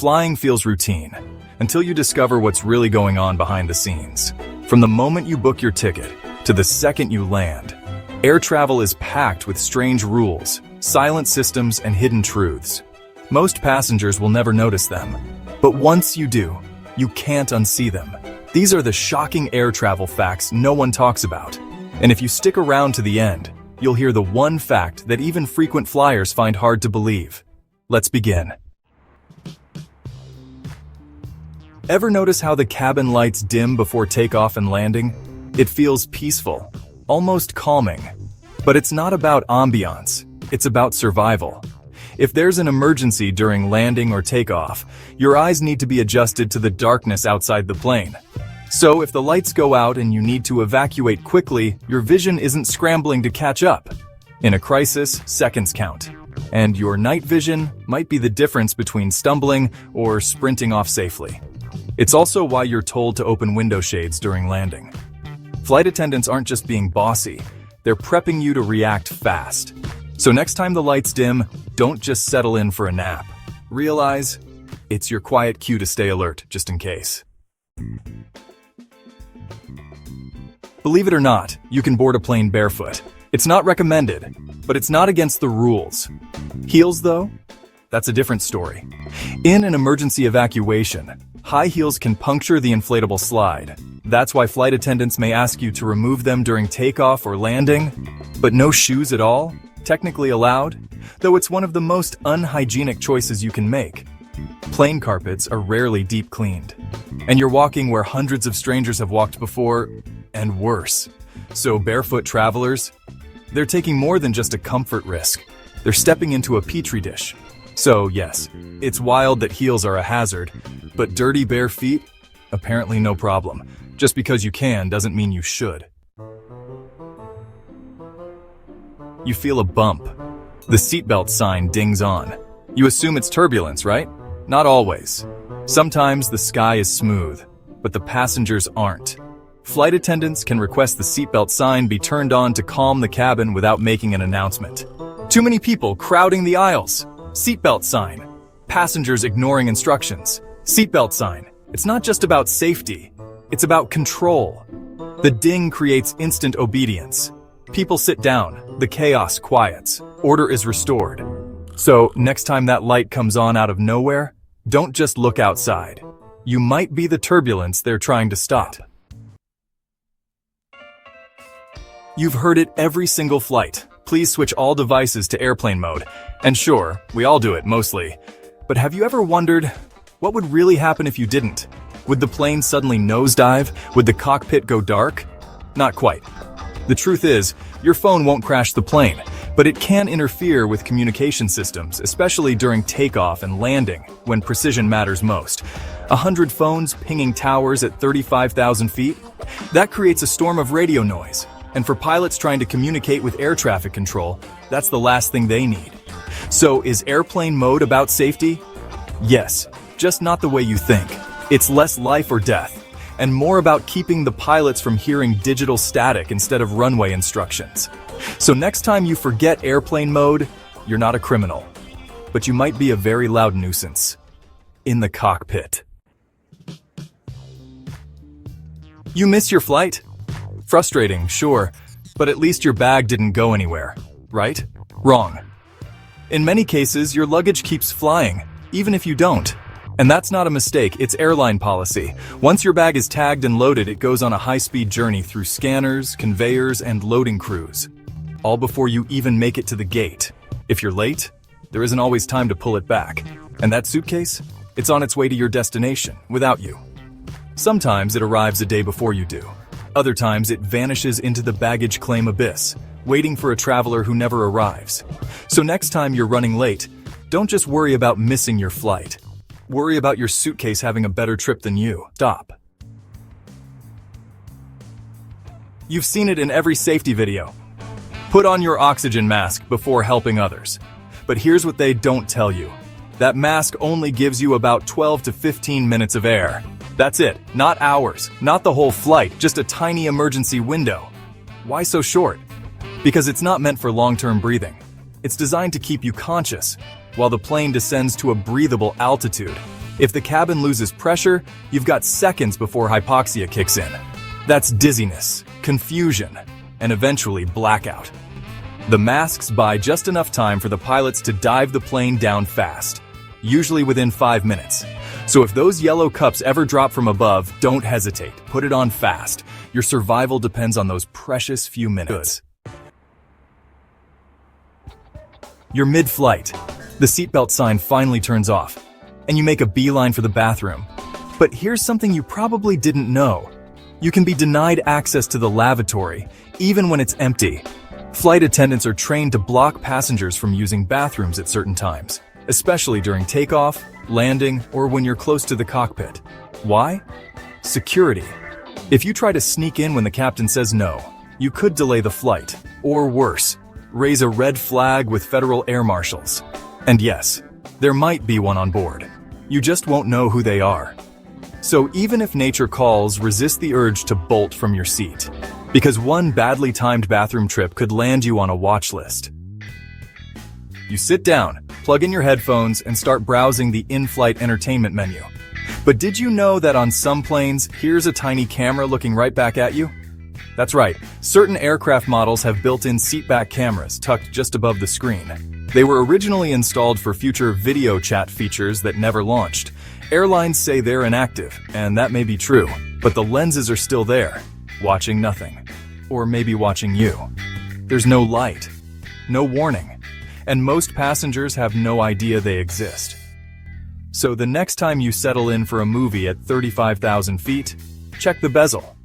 Flying feels routine, until you discover what's really going on behind the scenes. From the moment you book your ticket to the second you land, air travel is packed with strange rules, silent systems, and hidden truths. Most passengers will never notice them, but once you do, you can't unsee them. These are the shocking air travel facts no one talks about. And if you stick around to the end, you'll hear the one fact that even frequent flyers find hard to believe. Let's begin. Ever notice how the cabin lights dim before takeoff and landing? It feels peaceful, almost calming. But it's not about ambiance, it's about survival. If there's an emergency during landing or takeoff, your eyes need to be adjusted to the darkness outside the plane. So if the lights go out and you need to evacuate quickly, your vision isn't scrambling to catch up. In a crisis, seconds count. And your night vision might be the difference between stumbling or sprinting off safely. It's also why you're told to open window shades during landing. Flight attendants aren't just being bossy, they're prepping you to react fast. So next time the lights dim, don't just settle in for a nap. Realize it's your quiet cue to stay alert, just in case. Believe it or not, you can board a plane barefoot. It's not recommended, but it's not against the rules. Heels, though? That's a different story. In an emergency evacuation, high heels can puncture the inflatable slide. That's why flight attendants may ask you to remove them during takeoff or landing. But no shoes at all? Technically allowed? Though it's one of the most unhygienic choices you can make. Plane carpets are rarely deep cleaned. And you're walking where hundreds of strangers have walked before, and worse. So barefoot travelers, they're taking more than just a comfort risk. They're stepping into a petri dish. So yes, it's wild that heels are a hazard, but dirty bare feet? Apparently no problem. Just because you can doesn't mean you should. You feel a bump. The seatbelt sign dings on. You assume it's turbulence, right? Not always. Sometimes the sky is smooth, but the passengers aren't. Flight attendants can request the seatbelt sign be turned on to calm the cabin without making an announcement. Too many people crowding the aisles. Seatbelt sign. Passengers ignoring instructions. Seatbelt sign. It's not just about safety, it's about control. The ding creates instant obedience. People sit down, the chaos quiets, order is restored. So next time that light comes on out of nowhere, don't just look outside. You might be the turbulence they're trying to stop. You've heard it every single flight. Please switch all devices to airplane mode. And sure, we all do it mostly. But have you ever wondered, what would really happen if you didn't? Would the plane suddenly nosedive? Would the cockpit go dark? Not quite. The truth is, your phone won't crash the plane, but it can interfere with communication systems, especially during takeoff and landing, when precision matters most. 100 phones pinging towers at 35,000 feet? That creates a storm of radio noise. And for pilots trying to communicate with air traffic control, that's the last thing they need. So is airplane mode about safety? Yes, just not the way you think. It's less life or death, and more about keeping the pilots from hearing digital static instead of runway instructions. So next time you forget airplane mode, you're not a criminal, but you might be a very loud nuisance in the cockpit. You miss your flight? Frustrating, sure, but at least your bag didn't go anywhere, right? Wrong. In many cases, your luggage keeps flying, even if you don't. And that's not a mistake, it's airline policy. Once your bag is tagged and loaded, it goes on a high-speed journey through scanners, conveyors, and loading crews. All before you even make it to the gate. If you're late, there isn't always time to pull it back. And that suitcase? It's on its way to your destination, without you. Sometimes it arrives a day before you do. Other times it vanishes into the baggage claim abyss, waiting for a traveler who never arrives. So next time you're running late, don't just worry about missing your flight. Worry about your suitcase having a better trip than you. Stop. You've seen it in every safety video. Put on your oxygen mask before helping others. But here's what they don't tell you. That mask only gives you about 12 to 15 minutes of air. That's it, not hours, not the whole flight, just a tiny emergency window. Why so short? Because it's not meant for long-term breathing. It's designed to keep you conscious, while the plane descends to a breathable altitude. If the cabin loses pressure, you've got seconds before hypoxia kicks in. That's dizziness, confusion, and eventually blackout. The masks buy just enough time for the pilots to dive the plane down fast, usually within 5 minutes. So if those yellow cups ever drop from above, don't hesitate. Put it on fast. Your survival depends on those precious few minutes. You're mid-flight. The seatbelt sign finally turns off, and you make a beeline for the bathroom. But here's something you probably didn't know. You can be denied access to the lavatory, even when it's empty. Flight attendants are trained to block passengers from using bathrooms at certain times, especially during takeoff, landing, or when you're close to the cockpit. Why? Security. If you try to sneak in when the captain says no, you could delay the flight, or worse, raise a red flag with federal air marshals. And yes, there might be one on board. You just won't know who they are. So even if nature calls, resist the urge to bolt from your seat, because one badly timed bathroom trip could land you on a watch list. You sit down, plug in your headphones, and start browsing the in-flight entertainment menu. But did you know that on some planes, here's a tiny camera looking right back at you? That's right, certain aircraft models have built-in seatback cameras tucked just above the screen. They were originally installed for future video chat features that never launched. Airlines say they're inactive, and that may be true, but the lenses are still there, watching nothing. Or maybe watching you. There's no light, no warning, and most passengers have no idea they exist. So the next time you settle in for a movie at 35,000 feet, check the bezel.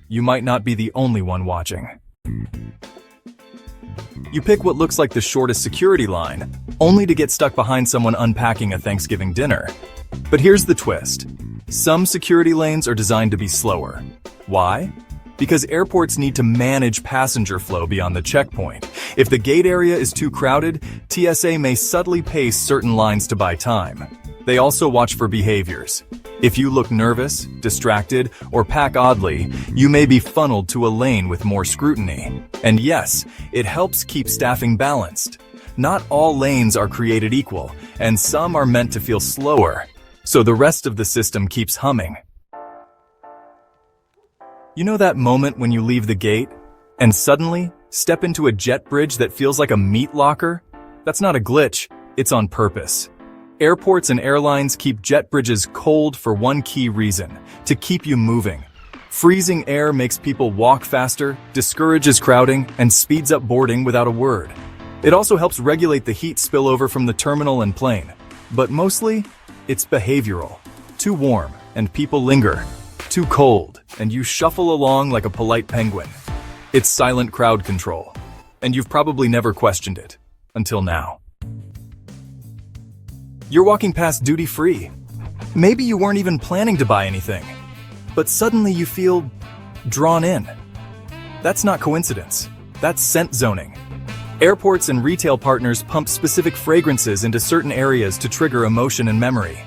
You might not be the only one watching. You pick what looks like the shortest security line, only to get stuck behind someone unpacking a Thanksgiving dinner. But here's the twist. Some security lanes are designed to be slower. Why? Because airports need to manage passenger flow beyond the checkpoint. If the gate area is too crowded, TSA may subtly pace certain lines to buy time. They also watch for behaviors. If you look nervous, distracted, or pack oddly, you may be funneled to a lane with more scrutiny. And yes, it helps keep staffing balanced. Not all lanes are created equal, and some are meant to feel slower, so the rest of the system keeps humming. You know that moment when you leave the gate, and suddenly step into a jet bridge that feels like a meat locker? That's not a glitch, it's on purpose. Airports and airlines keep jet bridges cold for one key reason: to keep you moving. Freezing air makes people walk faster, discourages crowding, and speeds up boarding without a word. It also helps regulate the heat spillover from the terminal and plane. But mostly, it's behavioral. Too warm, and people linger. Too cold, and you shuffle along like a polite penguin. It's silent crowd control, and you've probably never questioned it, until now. You're walking past duty-free. Maybe you weren't even planning to buy anything, but suddenly you feel drawn in. That's not coincidence. That's scent zoning. Airports and retail partners pump specific fragrances into certain areas to trigger emotion and memory.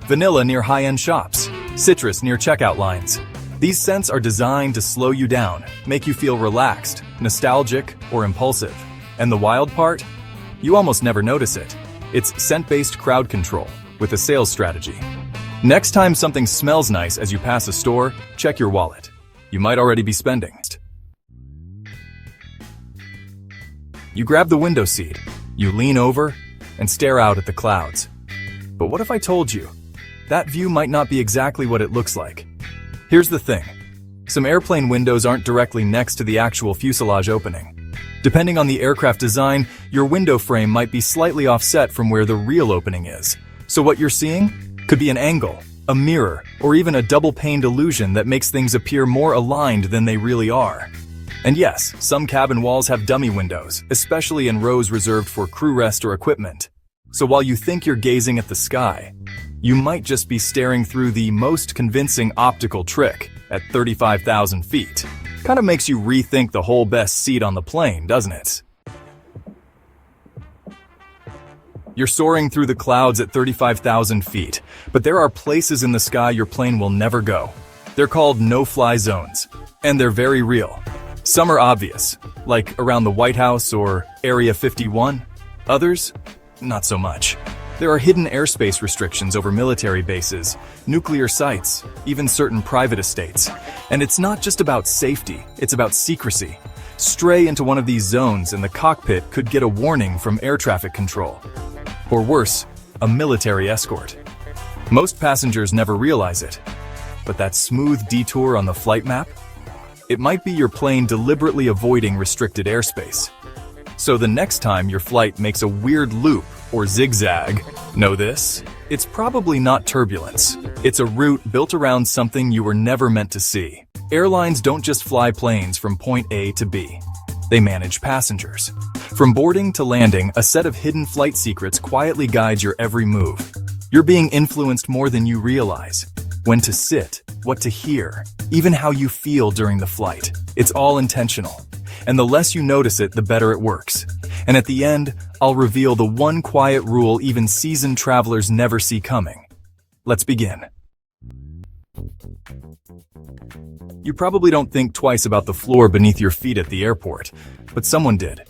Vanilla near high-end shops, citrus near checkout lines. These scents are designed to slow you down, make you feel relaxed, nostalgic, or impulsive. And the wild part? You almost never notice it. It's scent-based crowd control with a sales strategy. Next time something smells nice as you pass a store, check your wallet. You might already be spending. You grab the window seat, you lean over, and stare out at the clouds. But what if I told you? That view might not be exactly what it looks like. Here's the thing. Some airplane windows aren't directly next to the actual fuselage opening. Depending on the aircraft design, your window frame might be slightly offset from where the real opening is. So what you're seeing could be an angle, a mirror, or even a double-paned illusion that makes things appear more aligned than they really are. And yes, some cabin walls have dummy windows, especially in rows reserved for crew rest or equipment. So while you think you're gazing at the sky, you might just be staring through the most convincing optical trick at 35,000 feet. Kind of makes you rethink the whole best seat on the plane, doesn't it? You're soaring through the clouds at 35,000 feet, but there are places in the sky your plane will never go. They're called no-fly zones, and they're very real. Some are obvious, like around the White House or Area 51. Others, not so much. There are hidden airspace restrictions over military bases, nuclear sites, even certain private estates. And it's not just about safety, it's about secrecy. Stray into one of these zones and the cockpit could get a warning from air traffic control. Or worse, a military escort. Most passengers never realize it. But that smooth detour on the flight map? It might be your plane deliberately avoiding restricted airspace. So the next time your flight makes a weird loop or zigzag, know this? It's probably not turbulence. It's a route built around something you were never meant to see. Airlines don't just fly planes from point A to B. They manage passengers. From boarding to landing, a set of hidden flight secrets quietly guides your every move. You're being influenced more than you realize. When to sit, what to hear, even how you feel during the flight. It's all intentional. And the less you notice it, the better it works. And at the end, I'll reveal the one quiet rule even seasoned travelers never see coming. Let's begin. You probably don't think twice about the floor beneath your feet at the airport, but someone did.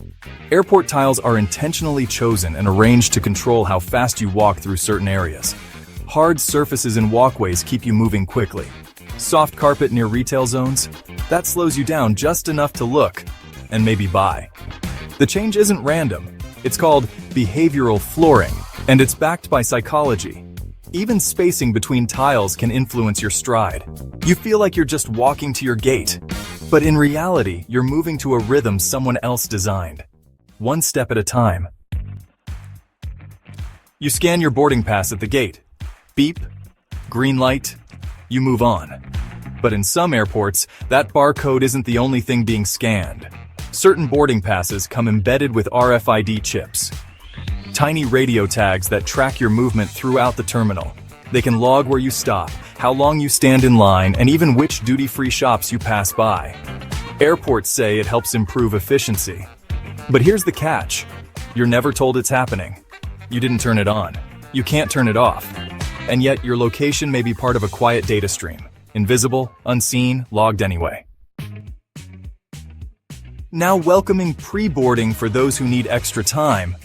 Airport tiles are intentionally chosen and arranged to control how fast you walk through certain areas. Hard surfaces and walkways keep you moving quickly. Soft carpet near retail zones? That slows you down just enough to look and maybe buy. The change isn't random. It's called behavioral flooring, and it's backed by psychology. Even spacing between tiles can influence your stride. You feel like you're just walking to your gate, but in reality, you're moving to a rhythm someone else designed. One step at a time. You scan your boarding pass at the gate. Beep, green light, you move on. But in some airports, that barcode isn't the only thing being scanned. Certain boarding passes come embedded with RFID chips. Tiny radio tags that track your movement throughout the terminal. They can log where you stop, how long you stand in line, and even which duty-free shops you pass by. Airports say it helps improve efficiency. But here's the catch. You're never told it's happening. You didn't turn it on. You can't turn it off. And yet your location may be part of a quiet data stream. Invisible, unseen, logged anyway. Now welcoming pre-boarding for those who need extra time.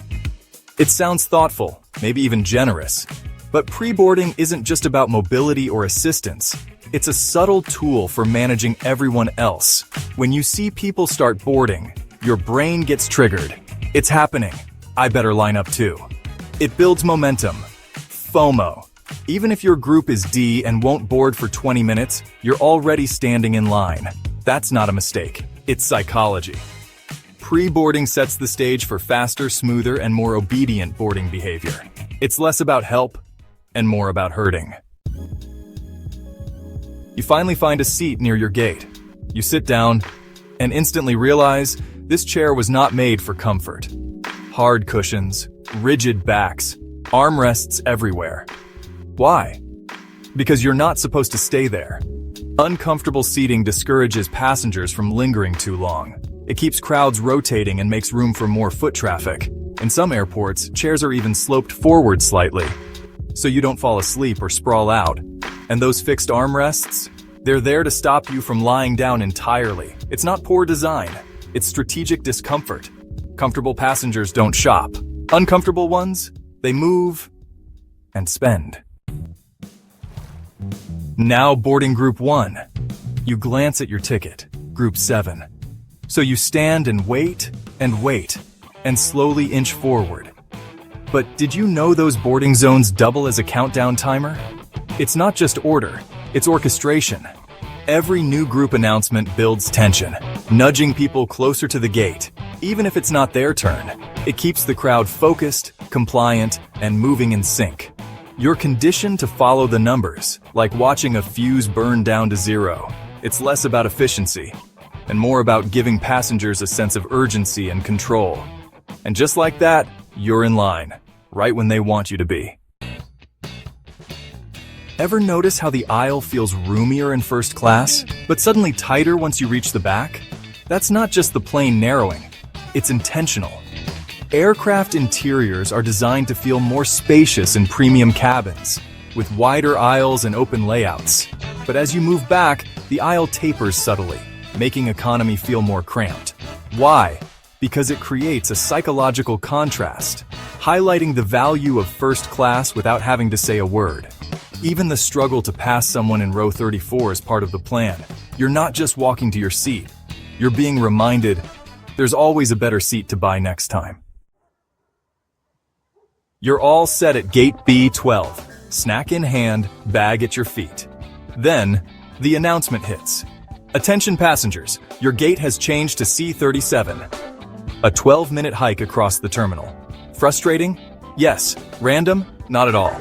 It sounds thoughtful, maybe even generous. But pre-boarding isn't just about mobility or assistance. It's a subtle tool for managing everyone else. When you see people start boarding, your brain gets triggered. It's happening. I better line up too. It builds momentum. FOMO. Even if your group is D and won't board for 20 minutes, you're already standing in line. That's not a mistake. It's psychology. Pre-boarding sets the stage for faster, smoother, and more obedient boarding behavior. It's less about help and more about herding. You finally find a seat near your gate. You sit down and instantly realize this chair was not made for comfort. Hard cushions, rigid backs, armrests everywhere. Why? Because you're not supposed to stay there. Uncomfortable seating discourages passengers from lingering too long. It keeps crowds rotating and makes room for more foot traffic. In some airports, chairs are even sloped forward slightly, so you don't fall asleep or sprawl out. And those fixed armrests? They're there to stop you from lying down entirely. It's not poor design. It's strategic discomfort. Comfortable passengers don't shop. Uncomfortable ones, they move and spend. Now boarding Group 1. You glance at your ticket, Group 7. So you stand and wait, and slowly inch forward. But did you know those boarding zones double as a countdown timer? It's not just order, it's orchestration. Every new group announcement builds tension, nudging people closer to the gate, even if it's not their turn. It keeps the crowd focused, compliant, and moving in sync. You're conditioned to follow the numbers, like watching a fuse burn down to zero. It's less about efficiency, and more about giving passengers a sense of urgency and control. And just like that, you're in line, right when they want you to be. Ever notice how the aisle feels roomier in first class, but suddenly tighter once you reach the back? That's not just the plane narrowing, it's intentional. Aircraft interiors are designed to feel more spacious in premium cabins, with wider aisles and open layouts. But as you move back, the aisle tapers subtly, making economy feel more cramped. Why? Because it creates a psychological contrast. highlighting the value of first class without having to say a word. Even the struggle to pass someone in row 34 is part of the plan. You're not just walking to your seat. You're being reminded there's always a better seat to buy next time. You're all set at gate B12. Snack in hand, bag at your feet. Then, the announcement hits. Attention passengers, your gate has changed to C37. A 12-minute hike across the terminal. Frustrating? Yes. Random? Not at all.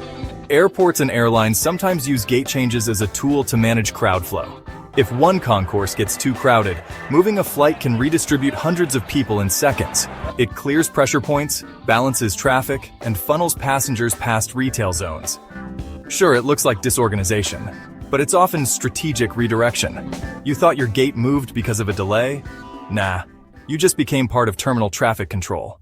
Airports and airlines sometimes use gate changes as a tool to manage crowd flow. If one concourse gets too crowded, moving a flight can redistribute hundreds of people in seconds. It clears pressure points, balances traffic, and funnels passengers past retail zones. Sure, it looks like disorganization, but it's often strategic redirection. You thought your gate moved because of a delay? Nah, you just became part of terminal traffic control.